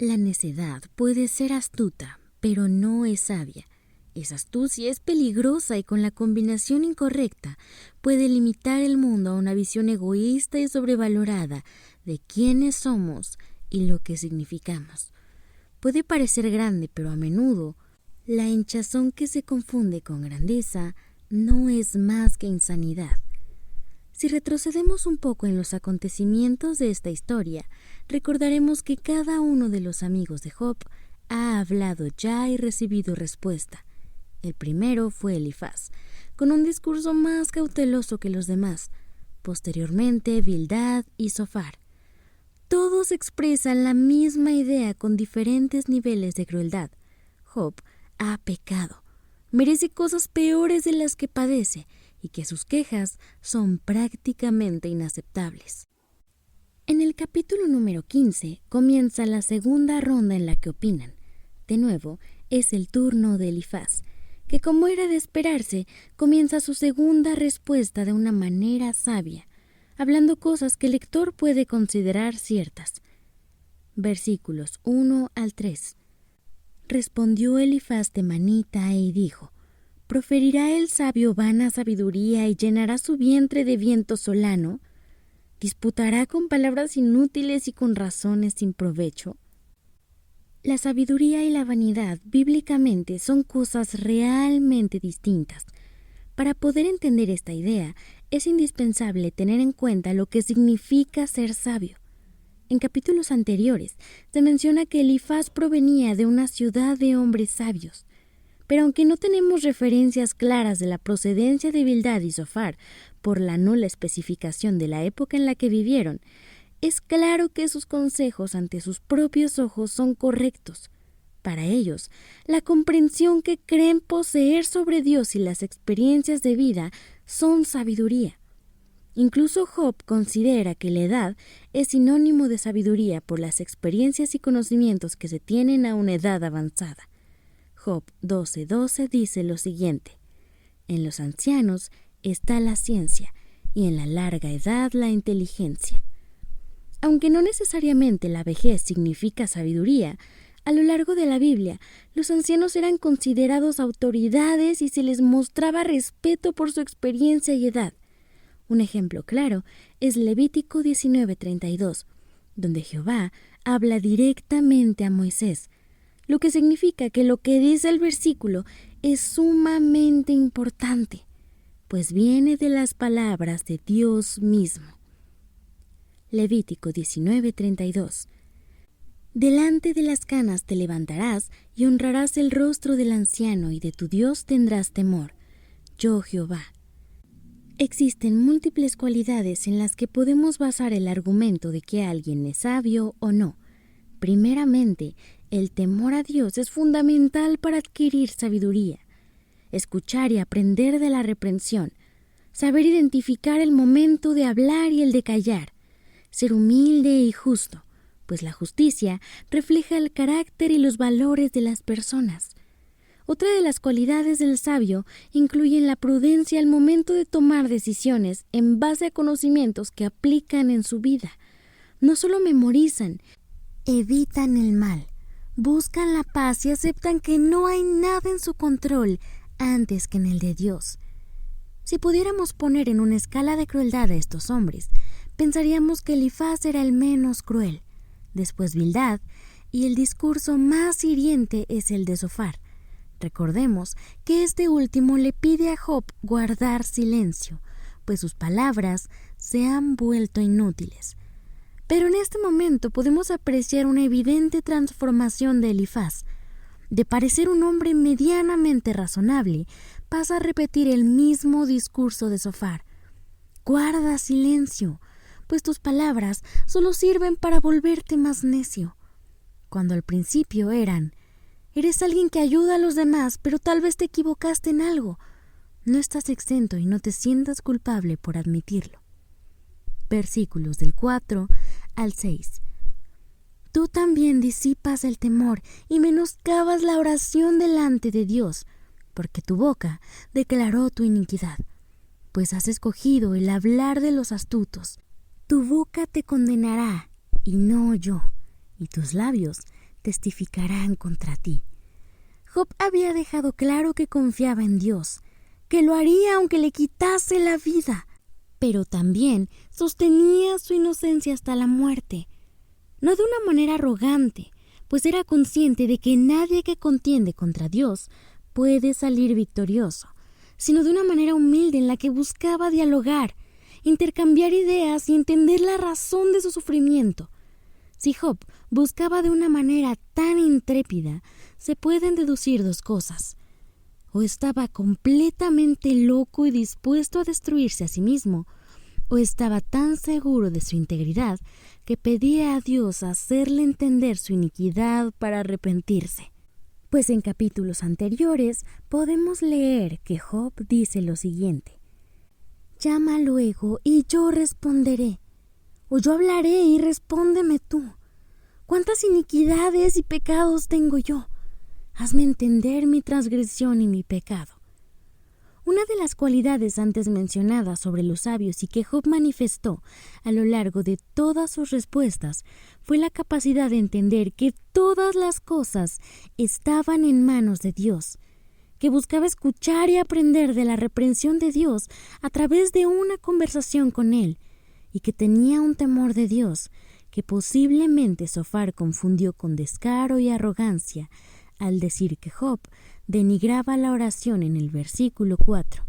La necedad puede ser astuta, pero no es sabia. Esa astucia es peligrosa y con la combinación incorrecta puede limitar el mundo a una visión egoísta y sobrevalorada de quiénes somos y lo que significamos. Puede parecer grande, pero a menudo la hinchazón que se confunde con grandeza no es más que insanidad. Si retrocedemos un poco en los acontecimientos de esta historia, recordaremos que cada uno de los amigos de Job ha hablado ya y recibido respuesta. El primero fue Elifaz, con un discurso más cauteloso que los demás. Posteriormente, Bildad y Zofar. Todos expresan la misma idea con diferentes niveles de crueldad. Job ha pecado, merece cosas peores de las que padece y que sus quejas son prácticamente inaceptables. En el capítulo número 15 comienza la segunda ronda en la que opinan. De nuevo, es el turno de Elifaz, que como era de esperarse, comienza su segunda respuesta de una manera sabia, hablando cosas que el lector puede considerar ciertas. Versículos 1 al 3. Respondió Elifaz temanita y dijo: ¿Proferirá el sabio vana sabiduría y llenará su vientre de viento solano? ¿Disputará con palabras inútiles y con razones sin provecho? La sabiduría y la vanidad bíblicamente son cosas realmente distintas. Para poder entender esta idea, es indispensable tener en cuenta lo que significa ser sabio. En capítulos anteriores se menciona que Elifaz provenía de una ciudad de hombres sabios. Pero aunque no tenemos referencias claras de la procedencia de Bildad y Zofar por la nula especificación de la época en la que vivieron, es claro que sus consejos ante sus propios ojos son correctos. Para ellos, la comprensión que creen poseer sobre Dios y las experiencias de vida son sabiduría. Incluso Job considera que la edad es sinónimo de sabiduría por las experiencias y conocimientos que se tienen a una edad avanzada. Job 12:12 dice lo siguiente: En los ancianos está la ciencia y en la larga edad la inteligencia. Aunque no necesariamente la vejez significa sabiduría, a lo largo de la Biblia, los ancianos eran considerados autoridades y se les mostraba respeto por su experiencia y edad. Un ejemplo claro es Levítico 19:32, donde Jehová habla directamente a Moisés, lo que significa que lo que dice el versículo es sumamente importante, pues viene de las palabras de Dios mismo. Levítico 19:32. Delante de las canas te levantarás y honrarás el rostro del anciano y de tu Dios tendrás temor. Yo Jehová. Existen múltiples cualidades en las que podemos basar el argumento de que alguien es sabio o no. Primeramente, el temor a Dios es fundamental para adquirir sabiduría. Escuchar y aprender de la reprensión, saber identificar el momento de hablar y el de callar, ser humilde y justo, pues la justicia refleja el carácter y los valores de las personas. Otra de las cualidades del sabio incluye la prudencia al momento de tomar decisiones en base a conocimientos que aplican en su vida. No solo memorizan, evitan el mal, buscan la paz y aceptan que no hay nada en su control antes que en el de Dios. Si pudiéramos poner en una escala de crueldad a estos hombres, pensaríamos que Elifaz era el menos cruel, después Bildad, y el discurso más hiriente es el de Zofar. Recordemos que este último le pide a Job guardar silencio, pues sus palabras se han vuelto inútiles. Pero en este momento podemos apreciar una evidente transformación de Elifaz. De parecer un hombre medianamente razonable, pasa a repetir el mismo discurso de Zofar. Guarda silencio, pues tus palabras solo sirven para volverte más necio. Cuando al principio eran: eres alguien que ayuda a los demás, pero tal vez te equivocaste en algo. No estás exento y no te sientas culpable por admitirlo. Versículos del 4 al 6. Tú también disipas el temor y menoscabas la oración delante de Dios, porque tu boca declaró tu iniquidad, pues has escogido el hablar de los astutos. Tu boca te condenará y no yo, y tus labios testificarán contra ti. Job había dejado claro que confiaba en Dios, que lo haría aunque le quitase la vida, pero también sostenía su inocencia hasta la muerte, no de una manera arrogante, pues era consciente de que nadie que contiende contra Dios puede salir victorioso, sino de una manera humilde en la que buscaba dialogar, intercambiar ideas y entender la razón de su sufrimiento. Si Job buscaba de una manera tan intrépida, se pueden deducir dos cosas: o estaba completamente loco y dispuesto a destruirse a sí mismo, o estaba tan seguro de su integridad que pedía a Dios hacerle entender su iniquidad para arrepentirse. Pues en capítulos anteriores podemos leer que Job dice lo siguiente: «Llama luego y yo responderé, o yo hablaré y respóndeme tú. ¿Cuántas iniquidades y pecados tengo yo? Hazme entender mi transgresión y mi pecado». Una de las cualidades antes mencionadas sobre los sabios y que Job manifestó a lo largo de todas sus respuestas fue la capacidad de entender que todas las cosas estaban en manos de Dios, que buscaba escuchar y aprender de la reprensión de Dios a través de una conversación con Él, y que tenía un temor de Dios que posiblemente Sofar confundió con descaro y arrogancia al decir que Job denigraba la oración en el versículo 4.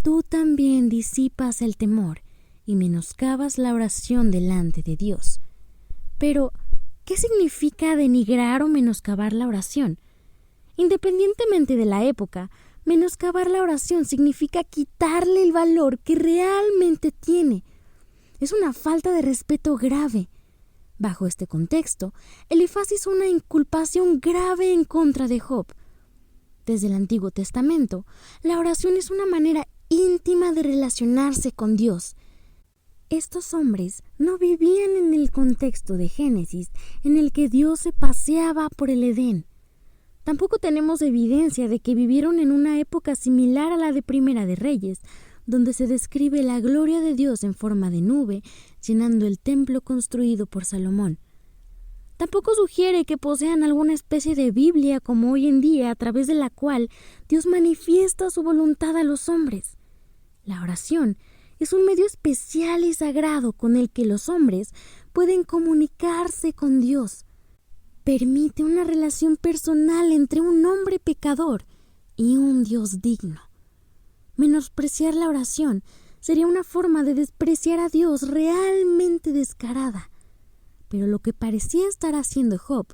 Tú también disipas el temor y menoscabas la oración delante de Dios. Pero, ¿qué significa denigrar o menoscabar la oración? Independientemente de la época, menoscabar la oración significa quitarle el valor que realmente tiene. Es una falta de respeto grave. Bajo este contexto, Elifaz hizo una inculpación grave en contra de Job. Desde el Antiguo Testamento, la oración es una manera íntima de relacionarse con Dios. Estos hombres no vivían en el contexto de Génesis, en el que Dios se paseaba por el Edén. Tampoco tenemos evidencia de que vivieron en una época similar a la de Primera de Reyes, donde se describe la gloria de Dios en forma de nube, llenando el templo construido por Salomón. Tampoco sugiere que posean alguna especie de Biblia como hoy en día, a través de la cual Dios manifiesta su voluntad a los hombres. La oración es un medio especial y sagrado con el que los hombres pueden comunicarse con Dios. Permite una relación personal entre un hombre pecador y un Dios digno. Menospreciar la oración sería una forma de despreciar a Dios realmente descarada. Pero lo que parecía estar haciendo Job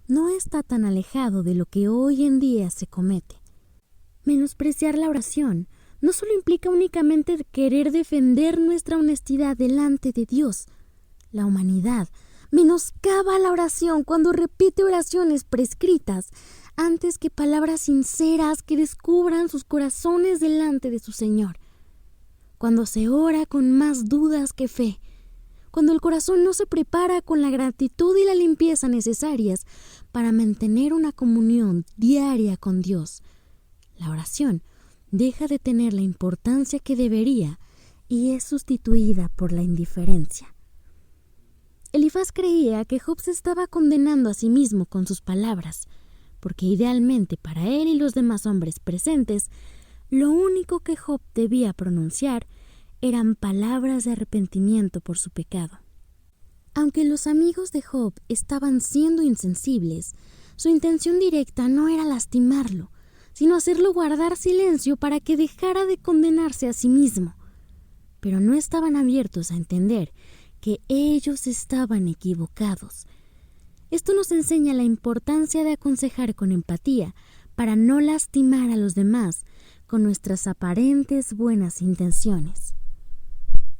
no está tan alejado de lo que hoy en día se comete. Menospreciar la oración no solo implica únicamente querer defender nuestra honestidad delante de Dios. La humanidad menoscaba la oración cuando repite oraciones prescritas antes que palabras sinceras que descubran sus corazones delante de su Señor. Cuando se ora con más dudas que fe, cuando el corazón no se prepara con la gratitud y la limpieza necesarias para mantener una comunión diaria con Dios, la oración deja de tener la importancia que debería y es sustituida por la indiferencia. Elifaz creía que Job se estaba condenando a sí mismo con sus palabras, porque idealmente para él y los demás hombres presentes, lo único que Job debía pronunciar eran palabras de arrepentimiento por su pecado. Aunque los amigos de Job estaban siendo insensibles, su intención directa no era lastimarlo, sino hacerlo guardar silencio para que dejara de condenarse a sí mismo. Pero no estaban abiertos a entender que ellos estaban equivocados. Esto nos enseña la importancia de aconsejar con empatía para no lastimar a los demás con nuestras aparentes buenas intenciones.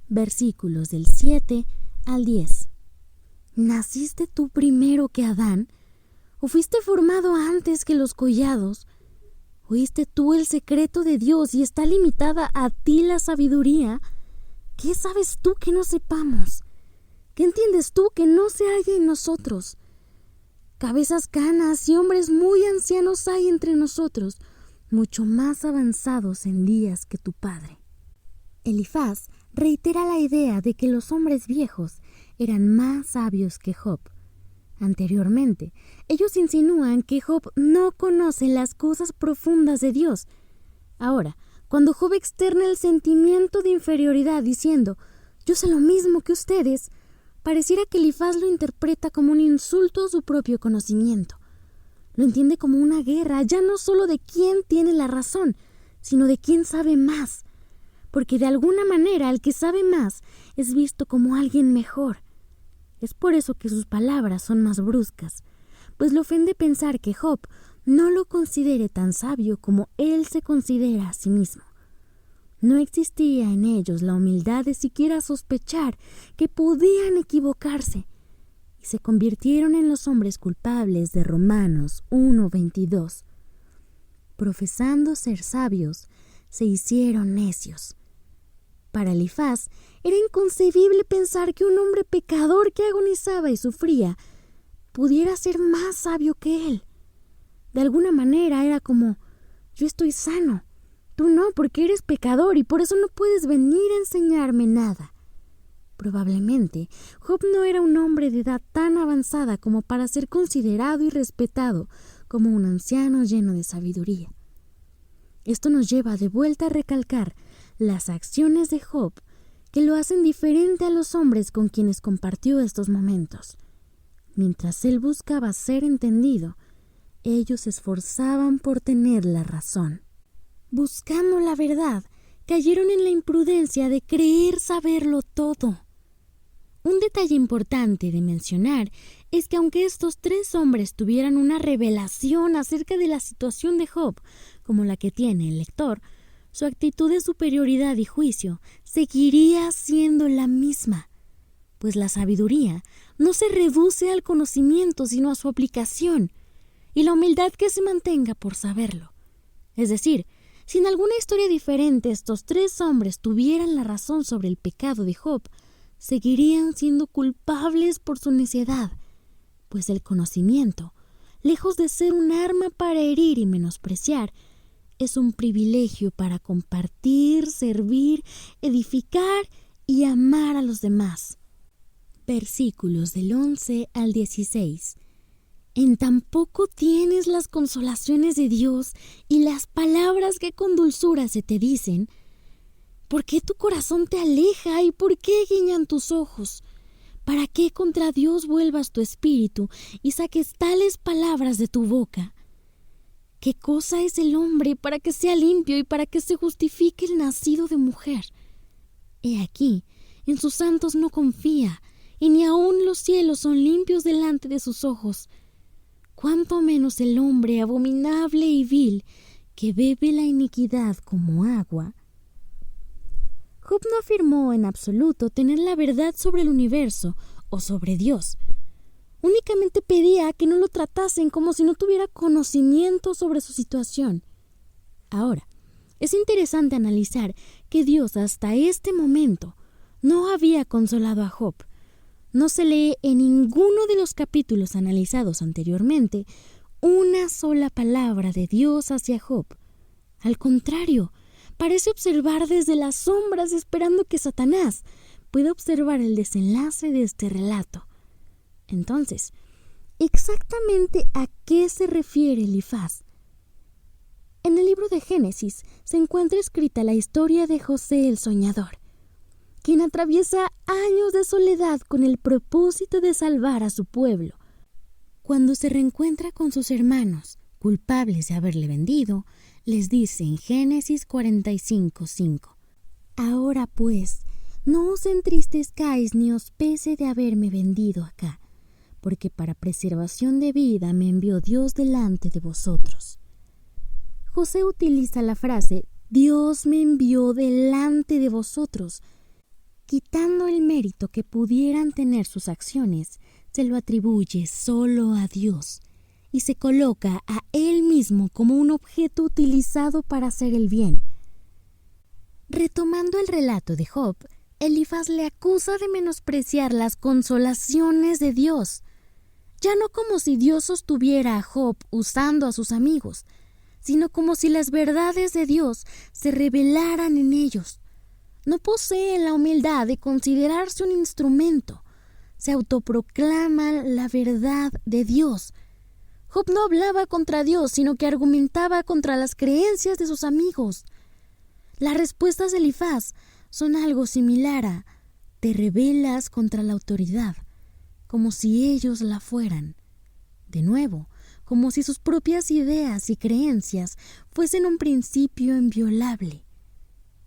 Versículos del 7 al 10. ¿Naciste tú primero que Adán? ¿O fuiste formado antes que los collados? ¿Oíste tú el secreto de Dios y está limitada a ti la sabiduría? ¿Qué sabes tú que no sepamos? ¿Qué entiendes tú que no se halla en nosotros? Cabezas canas y hombres muy ancianos hay entre nosotros, mucho más avanzados en días que tu padre. Elifaz reitera la idea de que los hombres viejos eran más sabios que Job. Anteriormente, ellos insinúan que Job no conoce las cosas profundas de Dios. Ahora, cuando Job externa el sentimiento de inferioridad diciendo, yo sé lo mismo que ustedes, pareciera que Elifaz lo interpreta como un insulto a su propio conocimiento. Lo entiende como una guerra, ya no solo de quién tiene la razón, sino de quién sabe más, porque de alguna manera el que sabe más es visto como alguien mejor. Es por eso que sus palabras son más bruscas, pues le ofende pensar que Job no lo considere tan sabio como él se considera a sí mismo. No existía en ellos la humildad de siquiera sospechar que podían equivocarse, y se convirtieron en los hombres culpables de Romanos 1:22. Profesando ser sabios, se hicieron necios. Para Elifaz era inconcebible pensar que un hombre pecador que agonizaba y sufría pudiera ser más sabio que él. De alguna manera era como, yo estoy sano, tú no, porque eres pecador y por eso no puedes venir a enseñarme nada. Probablemente, Job no era un hombre de edad tan avanzada como para ser considerado y respetado como un anciano lleno de sabiduría. Esto nos lleva de vuelta a recalcar las acciones de Job que lo hacen diferente a los hombres con quienes compartió estos momentos. Mientras él buscaba ser entendido, ellos se esforzaban por tener la razón. Buscando la verdad, cayeron en la imprudencia de creer saberlo todo. Un detalle importante de mencionar es que aunque estos tres hombres tuvieran una revelación acerca de la situación de Job, como la que tiene el lector, su actitud de superioridad y juicio seguiría siendo la misma, pues la sabiduría no se reduce al conocimiento sino a su aplicación, y la humildad que se mantenga por saberlo. Es decir, si en alguna historia diferente estos tres hombres tuvieran la razón sobre el pecado de Job, seguirían siendo culpables por su necedad, pues el conocimiento, lejos de ser un arma para herir y menospreciar, es un privilegio para compartir, servir, edificar y amar a los demás. Versículos del 11 al 16. ¿En tan poco tienes las consolaciones de Dios y las palabras que con dulzura se te dicen? ¿Por qué tu corazón te aleja y por qué guiñan tus ojos? ¿Para qué contra Dios vuelvas tu espíritu y saques tales palabras de tu boca? ¿Qué cosa es el hombre para que sea limpio y para que se justifique el nacido de mujer? He aquí, en sus santos no confía, y ni aun los cielos son limpios delante de sus ojos. Cuánto menos el hombre abominable y vil, que bebe la iniquidad como agua. Job no afirmó en absoluto tener la verdad sobre el universo o sobre Dios. Únicamente pedía que no lo tratasen como si no tuviera conocimiento sobre su situación. Ahora, es interesante analizar que Dios hasta este momento no había consolado a Job. No se lee en ninguno de los capítulos analizados anteriormente una sola palabra de Dios hacia Job. Al contrario, parece observar desde las sombras esperando que Satanás pueda observar el desenlace de este relato. Entonces, ¿exactamente a qué se refiere Elifaz? En el libro de Génesis se encuentra escrita la historia de José el soñador, quien atraviesa años de soledad con el propósito de salvar a su pueblo. Cuando se reencuentra con sus hermanos, culpables de haberle vendido, les dice en Génesis 45:5: Ahora pues, no os entristezcáis ni os pese de haberme vendido acá, porque para preservación de vida me envió Dios delante de vosotros. José utiliza la frase Dios me envió delante de vosotros. Quitando el mérito que pudieran tener sus acciones, se lo atribuye solo a Dios y se coloca a él mismo como un objeto utilizado para hacer el bien. Retomando el relato de Job, Elifaz le acusa de menospreciar las consolaciones de Dios, ya no como si Dios sostuviera a Job usando a sus amigos, sino como si las verdades de Dios se revelaran en ellos. No posee la humildad de considerarse un instrumento, se autoproclama la verdad de Dios. Job no hablaba contra Dios, sino que argumentaba contra las creencias de sus amigos. Las respuestas de Elifaz son algo similar a: te rebelas contra la autoridad, como si ellos la fueran. De nuevo, como si sus propias ideas y creencias fuesen un principio inviolable.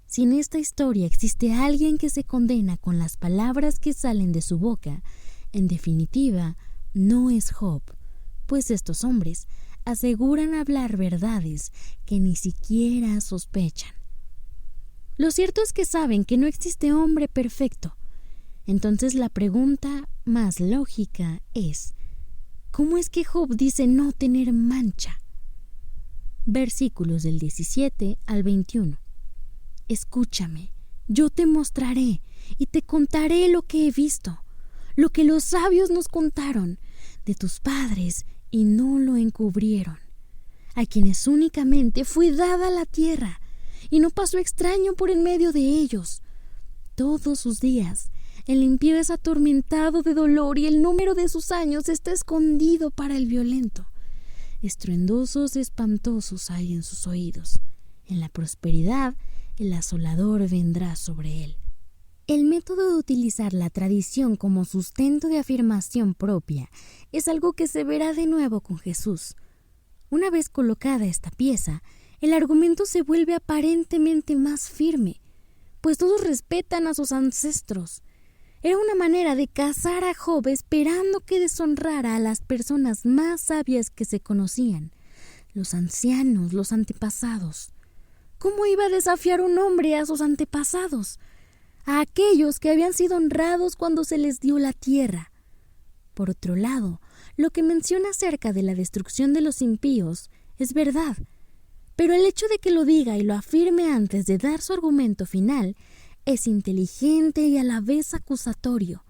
Si en esta historia existe alguien que se condena con las palabras que salen de su boca, en definitiva, no es Job, pues estos hombres aseguran hablar verdades que ni siquiera sospechan. Lo cierto es que saben que no existe hombre perfecto. Entonces la pregunta más lógica es: ¿cómo es que Job dice no tener mancha? Versículos del 17 al 21. Escúchame, yo te mostraré y te contaré lo que he visto, lo que los sabios nos contaron de tus padres y no lo encubrieron, a quienes únicamente fue dada la tierra y no pasó extraño por en medio de ellos. Todos sus días el impío es atormentado de dolor y el número de sus años está escondido para el violento. Estruendosos espantosos hay en sus oídos. En la prosperidad el asolador vendrá sobre él. El método de utilizar la tradición como sustento de afirmación propia es algo que se verá de nuevo con Jesús. Una vez colocada esta pieza, el argumento se vuelve aparentemente más firme, pues todos respetan a sus ancestros. Era una manera de cazar a Job esperando que deshonrara a las personas más sabias que se conocían, los ancianos, los antepasados. ¿Cómo iba a desafiar un hombre a sus antepasados, a aquellos que habían sido honrados cuando se les dio la tierra? Por otro lado, lo que menciona acerca de la destrucción de los impíos es verdad, pero el hecho de que lo diga y lo afirme antes de dar su argumento final es inteligente y a la vez acusatorio.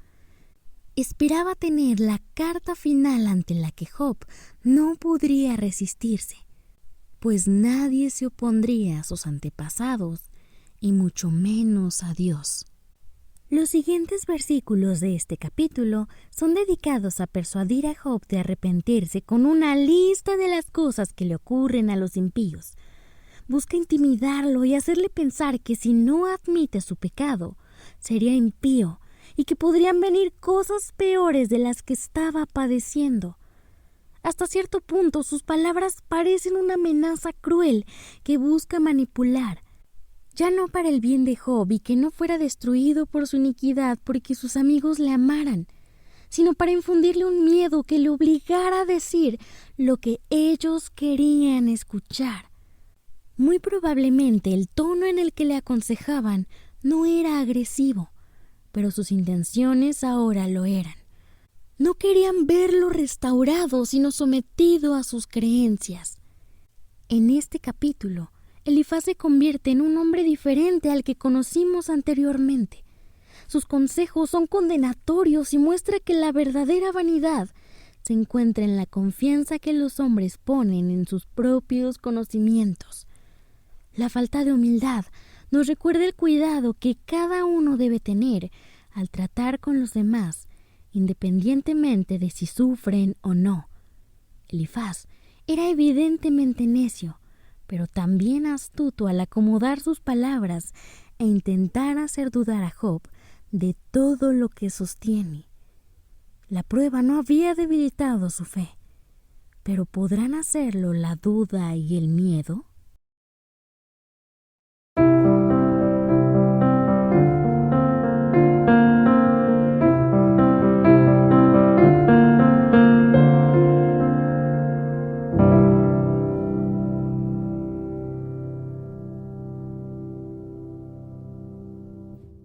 Esperaba tener la carta final ante la que Job no podría resistirse, pues nadie se opondría a sus antepasados y mucho menos a Dios. Los siguientes versículos de este capítulo son dedicados a persuadir a Job de arrepentirse con una lista de las cosas que le ocurren a los impíos. Busca intimidarlo y hacerle pensar que si no admite su pecado, sería impío y que podrían venir cosas peores de las que estaba padeciendo. Hasta cierto punto, sus palabras parecen una amenaza cruel que busca manipular, ya no para el bien de Job y que no fuera destruido por su iniquidad porque sus amigos le amaran, sino para infundirle un miedo que le obligara a decir lo que ellos querían escuchar. Muy probablemente el tono en el que le aconsejaban no era agresivo, pero sus intenciones ahora lo eran. No querían verlo restaurado, sino sometido a sus creencias. En este capítulo, Elifaz se convierte en un hombre diferente al que conocimos anteriormente. Sus consejos son condenatorios y muestra que la verdadera vanidad se encuentra en la confianza que los hombres ponen en sus propios conocimientos. La falta de humildad nos recuerda el cuidado que cada uno debe tener al tratar con los demás, independientemente de si sufren o no. Elifaz era evidentemente necio, pero también astuto al acomodar sus palabras e intentar hacer dudar a Job de todo lo que sostiene. La prueba no había debilitado su fe, pero ¿podrán hacerlo la duda y el miedo?